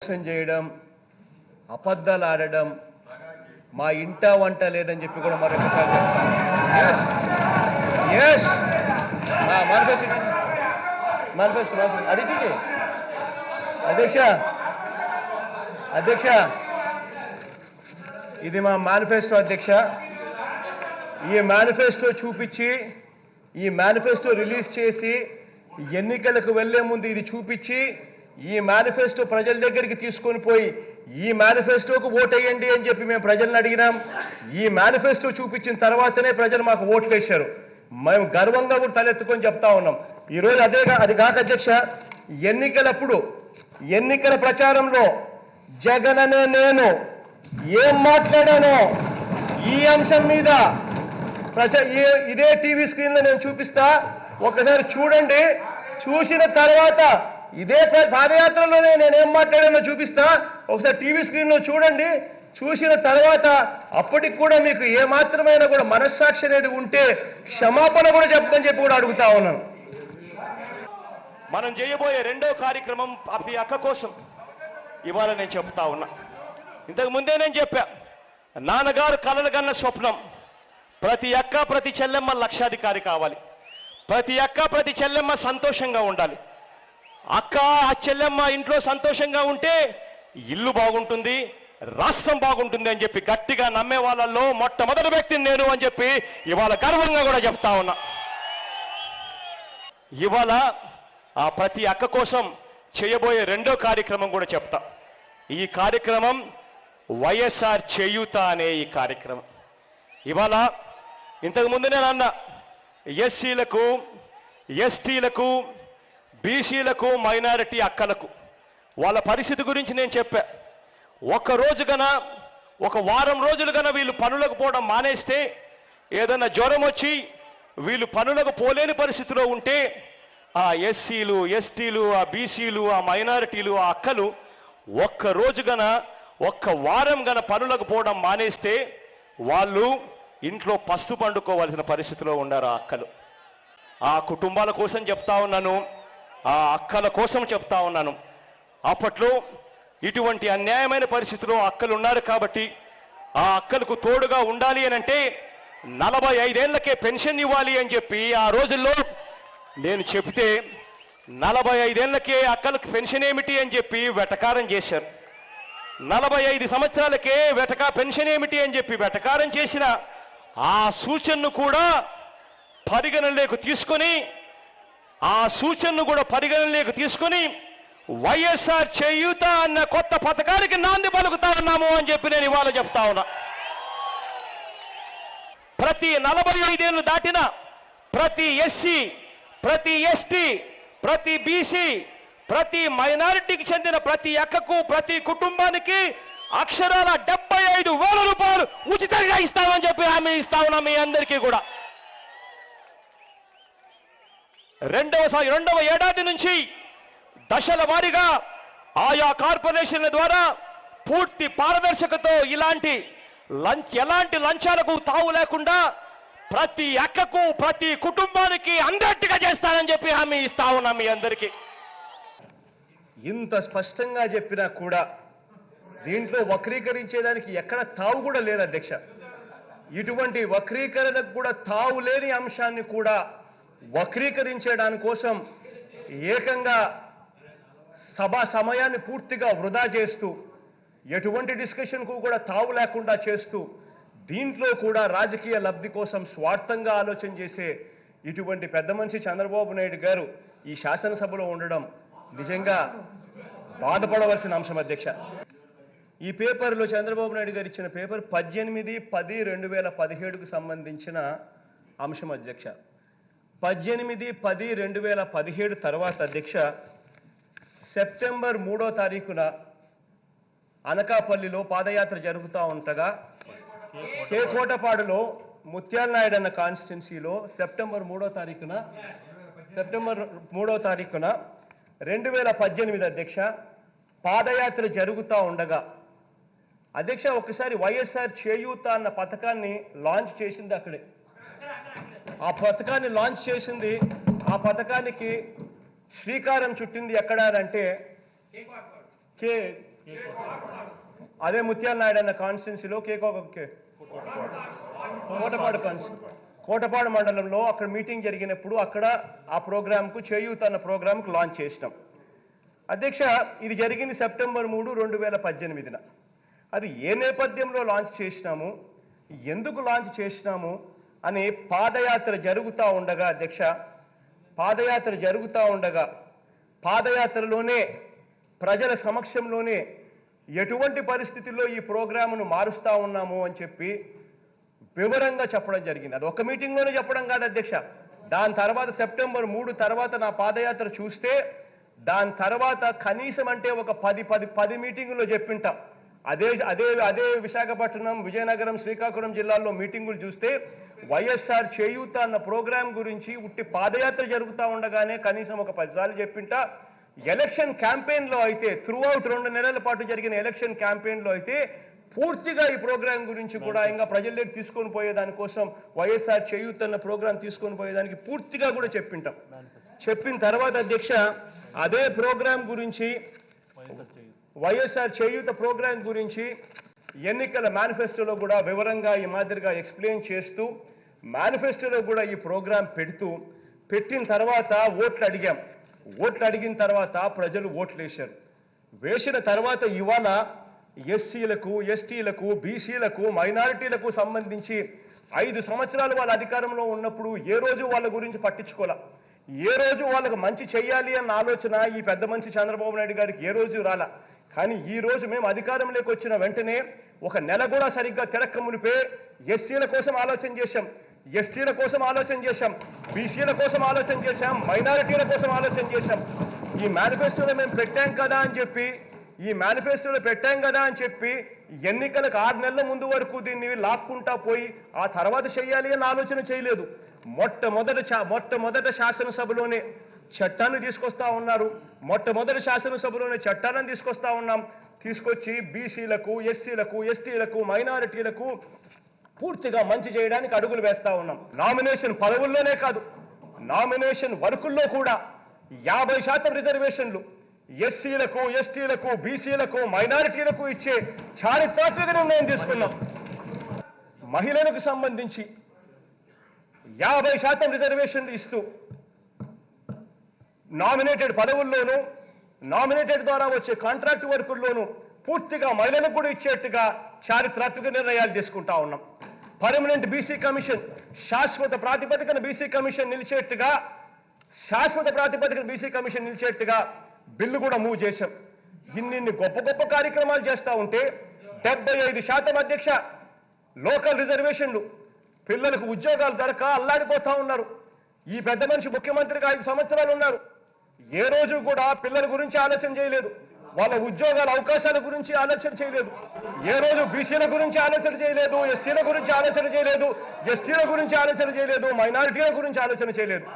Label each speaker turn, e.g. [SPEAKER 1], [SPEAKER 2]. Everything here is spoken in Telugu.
[SPEAKER 1] మోసం చేయడం, అబద్ధాలు ఆడడం, మా ఇంట వంట లేదని చెప్పి కూడా మరొకసారి అడిగి అధ్యక్ష ఇది మా మేనిఫెస్టో అధ్యక్ష. ఈ మేనిఫెస్టో చూపించి, ఈ మేనిఫెస్టో రిలీజ్ చేసి, ఎన్నికలకు వెళ్లే ముందు ఇది చూపించి, ఈ మేనిఫెస్టో ప్రజల దగ్గరికి తీసుకొని పోయి ఈ మేనిఫెస్టోకు ఓటేయండి అని చెప్పి మేము ప్రజలను అడిగినాం. ఈ మేనిఫెస్టో చూపించిన తర్వాతనే ప్రజలు మాకు ఓట్లు వేశారు. మేము గర్వంగా కూడా తలెత్తుకొని చెప్తా ఉన్నాం. ఈరోజు అది కాక అధ్యక్ష, ఎన్నికలప్పుడు ఎన్నికల ప్రచారంలో జగన్ అనే నేను ఏం మాట్లాడానో ఈ అంశం మీద ఇదే టీవీ స్క్రీన్ లో నేను చూపిస్తా, ఒకసారి చూడండి. చూసిన తర్వాత ఇదే పాదయాత్రలోనే నేనేం మాట్లాడానో చూపిస్తా, ఒకసారి టీవీ స్క్రీన్ లో చూడండి. చూసిన తర్వాత అప్పటికి కూడా మీకు ఏ మాత్రమైనా కూడా మనస్సాక్షి అనేది ఉంటే క్షమాపణ కూడా చెప్తానని చెప్పి కూడా అడుగుతా ఉన్నాను.
[SPEAKER 2] మనం చేయబోయే రెండో కార్యక్రమం ప్రతి అక్క కోసం ఇవాళ నేను చెప్తా ఉన్నా. ఇంతకు ముందే నేను చెప్పా, నాన్నగారు కలలు కన్న స్వప్నం ప్రతి అక్క ప్రతి చెల్లెమ్మ లక్షాధికారి కావాలి, ప్రతి అక్క ప్రతి చెల్లెమ్మ సంతోషంగా ఉండాలి. అక్క ఆ చెల్లెమ్మ ఇంట్లో సంతోషంగా ఉంటే ఇల్లు బాగుంటుంది, రాష్ట్రం బాగుంటుంది అని చెప్పి గట్టిగా నమ్మే వాళ్ళల్లో మొట్టమొదటి వ్యక్తిని నేను అని చెప్పి ఇవాళ గర్వంగా కూడా చెప్తా ఉన్నా. ఇవాళ ఆ ప్రతి అక్క కోసం చేయబోయే రెండో కార్యక్రమం కూడా చెప్తా. ఈ కార్యక్రమం వైఎస్ఆర్ చేయూత అనే ఈ కార్యక్రమం. ఇవాళ ఇంతకుముందు నేను అన్న ఎస్సీలకు, ఎస్టీలకు, బీసీలకు, మైనారిటీ అక్కలకు వాళ్ళ పరిస్థితి గురించి నేను చెప్పా. ఒక వారం రోజులు గన వీళ్ళు పనులకు పోవడం మానేస్తే, ఏదైనా జ్వరం వచ్చి వీళ్ళు పనులకు పోలేని పరిస్థితిలో ఉంటే ఆ ఎస్సీలు, ఎస్టీలు, ఆ బీసీలు, ఆ మైనారిటీలు, ఆ అక్కలు ఒక్క వారం గన పనులకు పోవడం మానేస్తే వాళ్ళు ఇంట్లో పస్తు పండుకోవాల్సిన పరిస్థితిలో ఉన్నారు ఆ అక్కలు. ఆ కుటుంబాల కోసం చెప్తా ఉన్నాను, ఆ అక్కల కోసం చెప్తా ఉన్నాను. అప్పట్లో ఇటువంటి అన్యాయమైన పరిస్థితిలో అక్కలు ఉన్నారు కాబట్టి ఆ అక్కలకు తోడుగా ఉండాలి అని అంటే 45 ఏళ్లకే పెన్షన్ ఇవ్వాలి అని చెప్పి ఆ రోజుల్లో నేను చెప్తే 45 ఏళ్లకే అక్కలకు పెన్షన్ ఏమిటి అని చెప్పి వెటకారం చేశారు. 45 సంవత్సరాలకే పెన్షన్ ఏమిటి అని చెప్పి వెటకారం చేసిన ఆ సూచనను కూడా పరిగణనలోకి తీసుకొని వైఎస్ఆర్ చేయూత అన్న కొత్త పథకానికి నాంది పలుకుతా ఉన్నాము అని చెప్పి నేను ఇవాళ చెప్తా ఉన్నా. ప్రతి 45 ఏళ్లు దాటిన ప్రతి ఎస్సీ, ప్రతి ఎస్టీ, ప్రతి బీసీ, ప్రతి మైనారిటీకి చెందిన ప్రతి అక్కకు, ప్రతి కుటుంబానికి అక్షరాల 75,000 రూపాయలు ఉచితంగా ఇస్తామని చెప్పి హామీ ఇస్తా ఉన్నాం మీ అందరికీ కూడా. రెండవ ఏడాది నుంచి దశల వారీగా ఆయా కార్పొరేషన్ల ద్వారా పూర్తి పారదర్శకతో ఎలాంటి లంచాలకు తావు లేకుండా ప్రతి అక్కకు, ప్రతి కుటుంబానికి అందరిగా చేస్తానని చెప్పి హామీ ఇస్తా ఉన్నాం మీ అందరికీ.
[SPEAKER 1] ఇంత స్పష్టంగా చెప్పినా కూడా దీంట్లో వక్రీకరించేదానికి ఎక్కడ తావు కూడా లేదు అధ్యక్ష. ఇటువంటి వక్రీకరణకు కూడా తావు లేని అంశాన్ని కూడా వక్రీకరించడానికి కోసం ఏకంగా సభా సమయాన్ని పూర్తిగా వృధా చేస్తూ, ఎటువంటి డిస్కషన్కు కూడా తావు లేకుండా చేస్తూ, దీంట్లో కూడా రాజకీయ లబ్ధి కోసం స్వార్థంగా ఆలోచన చేసే ఇటువంటి పెద్ద మనిషి చంద్రబాబు నాయుడు గారు ఈ శాసనసభలో ఉండడం నిజంగా బాధపడవలసిన అంశం అధ్యక్ష. ఈ పేపర్లో చంద్రబాబు నాయుడు గారు ఇచ్చిన పేపర్ 18/10/2017కు సంబంధించిన అంశం అధ్యక్ష. 18/10/2017 తర్వాత అధ్యక్ష సెప్టెంబర్ 3వ తారీఖున అనకాపల్లిలో పాదయాత్ర జరుగుతూ ఉండగా చేకోటపాడులో ముత్యాల నాయుడు అన్న కాన్స్టిట్యున్సీలో సెప్టెంబర్ 3వ తారీఖున 2018 అధ్యక్ష పాదయాత్ర జరుగుతూ ఉండగా అధ్యక్ష ఒకసారి వైఎస్ఆర్ చేయూత అన్న పథకాన్ని లాంచ్ చేసింది అక్కడే. ఆ పథకాన్ని లాంచ్ చేసింది, ఆ పథకానికి శ్రీకారం చుట్టింది ఎక్కడ అంటే అదే ముత్యాల నాయుడు అన్న కాన్స్టిట్యున్సీలో కోటపాడు మండలంలో అక్కడ మీటింగ్ జరిగినప్పుడు అక్కడ ఆ ప్రోగ్రాంకు చేయూత అన్న ప్రోగ్రాంకు లాంచ్ చేసినాం. అధ్యక్ష, ఇది జరిగింది సెప్టెంబర్ 3, 2018. అది ఏ నేపథ్యంలో లాంచ్ చేసినాము, ఎందుకు లాంచ్ చేసినాము అనే పాదయాత్ర జరుగుతూ ఉండగా అధ్యక్ష, పాదయాత్రలోనే ప్రజల సమక్షంలోనే ఎటువంటి పరిస్థితుల్లో ఈ ప్రోగ్రామును మారుస్తా ఉన్నాము అని చెప్పి వివరంగా చెప్పడం జరిగింది. అది ఒక మీటింగ్లోనే చెప్పడం కాదు అధ్యక్ష. దాని తర్వాత సెప్టెంబర్ 3 తర్వాత నా పాదయాత్ర చూస్తే దాని తర్వాత కనీసం అంటే ఒక 10 మీటింగుల్లో చెప్పింటా. అదే విశాఖపట్నం, విజయనగరం, శ్రీకాకుళం జిల్లాల్లో మీటింగులు చూస్తే వైఎస్ఆర్ చేయూత అన్న ప్రోగ్రాం గురించి ఉట్టి పాదయాత్ర జరుగుతూ ఉండగానే కనీసం ఒక 10 సార్లు చెప్పింటా. ఎలక్షన్ క్యాంపెయిన్లో అయితే త్రూఅవుట్ 2 నెలల పాటు జరిగిన ఎలక్షన్ క్యాంపెయిన్లో అయితే పూర్తిగా ఈ ప్రోగ్రాం గురించి కూడా ఇంకా ప్రజల్లోకి తీసుకొని పోయేదానికోసం వైఎస్ఆర్ చేయూత అన్న ప్రోగ్రాం తీసుకొని పోయేదానికి పూర్తిగా కూడా చెప్పింటాం. చెప్పిన తర్వాత అధ్యక్ష, అదే ప్రోగ్రాం గురించి వైఎస్ఆర్ చేయూత ప్రోగ్రాం గురించి ఎన్నికల మేనిఫెస్టోలో కూడా వివరంగా ఈ మాదిరిగా ఎక్స్ప్లెయిన్ చేస్తూ మేనిఫెస్టోలో కూడా ఈ ప్రోగ్రాం పెట్టిన తర్వాత ఓట్లు అడిగిన తర్వాత ప్రజలు ఓట్లు వేశారు. వేసిన తర్వాత ఇవాళ ఎస్సీలకు, ఎస్టీలకు, బీసీలకు, మైనారిటీలకు సంబంధించి 5 సంవత్సరాలు వాళ్ళ అధికారంలో ఉన్నప్పుడు ఏ రోజు వాళ్ళ గురించి పట్టించుకోలే. ఏ రోజు వాళ్ళకు మంచి చెయ్యాలి అన్న ఆలోచన ఈ పెద్ద మనిషి చంద్రబాబు నాయుడు గారికి ఏ రోజు రాలా. కానీ ఈ రోజు మేము అధికారంలోకి వచ్చిన వెంటనే ఒక నెల కూడా సరిగ్గా తిరక్క మునిపే ఎస్సీల కోసం ఆలోచన చేశాం, ఎస్టీల కోసం ఆలోచన చేశాం, బీసీల కోసం ఆలోచన చేశాం, మైనారిటీల కోసం ఆలోచన చేశాం. ఈ మేనిఫెస్టోలో మేము పెట్టాం కదా అని చెప్పి ఎన్నికలకు 6 నెలల ముందు వరకు దీన్ని లాక్కుంటా పోయి ఆ తర్వాత చేయాలి అన్న ఆలోచన చేయలేదు. మొట్టమొదట శాసనసభలోనే చట్టాన్ని తీసుకొస్తా ఉన్నారు. చట్టాలను తీసుకొస్తా ఉన్నాం. తీసుకొచ్చి బీసీలకు, ఎస్సీలకు, ఎస్టీలకు, మైనారిటీలకు పూర్తిగా మంచి చేయడానికి అడుగులు వేస్తా ఉన్నాం. నామినేషన్ పదవుల్లోనే కాదు, నామినేషన్ వర్కుల్లో కూడా 50% రిజర్వేషన్లు ఎస్సీలకు, ఎస్టీలకు, బీసీలకు, మైనారిటీలకు ఇచ్చే చారిత్రాత్మక నిర్ణయం తీసుకున్నాం. మహిళలకు సంబంధించి 50% రిజర్వేషన్లు ఇస్తూ నామినేటెడ్ పదవుల్లోనూ, నామినేటెడ్ ద్వారా వచ్చే కాంట్రాక్ట్ వర్కుల్లోనూ పూర్తిగా మహిళలకు కూడా ఇచ్చేట్టుగా చారిత్రాత్మక నిర్ణయాలు తీసుకుంటా ఉన్నాం. పర్మనెంట్ బీసీ కమిషన్, శాశ్వత ప్రాతిపదికన బీసీ కమిషన్ నిలిచేట్టుగా బిల్లు కూడా మూవ్ చేశాం. ఇన్ని గొప్ప కార్యక్రమాలు చేస్తా ఉంటే 75% అధ్యక్ష లోకల్ రిజర్వేషన్లు, పిల్లలకు ఉద్యోగాలు దొరక అల్లాడిపోతా ఉన్నారు. ఈ పెద్ద మనిషి ముఖ్యమంత్రిగా 5 సంవత్సరాలు ఉన్నారు. ఏ రోజు కూడా పిల్లల గురించి ఆలోచన చేయలేదు, వాళ్ళ ఉద్యోగాల అవకాశాల గురించి ఆలోచన చేయలేదు. ఏ రోజు బీసీల గురించి ఆలోచన చేయలేదు, ఎస్సీల గురించి ఆలోచన చేయలేదు, ఎస్టీల గురించి ఆలోచన చేయలేదు, మైనారిటీల గురించి ఆలోచన చేయలేదు.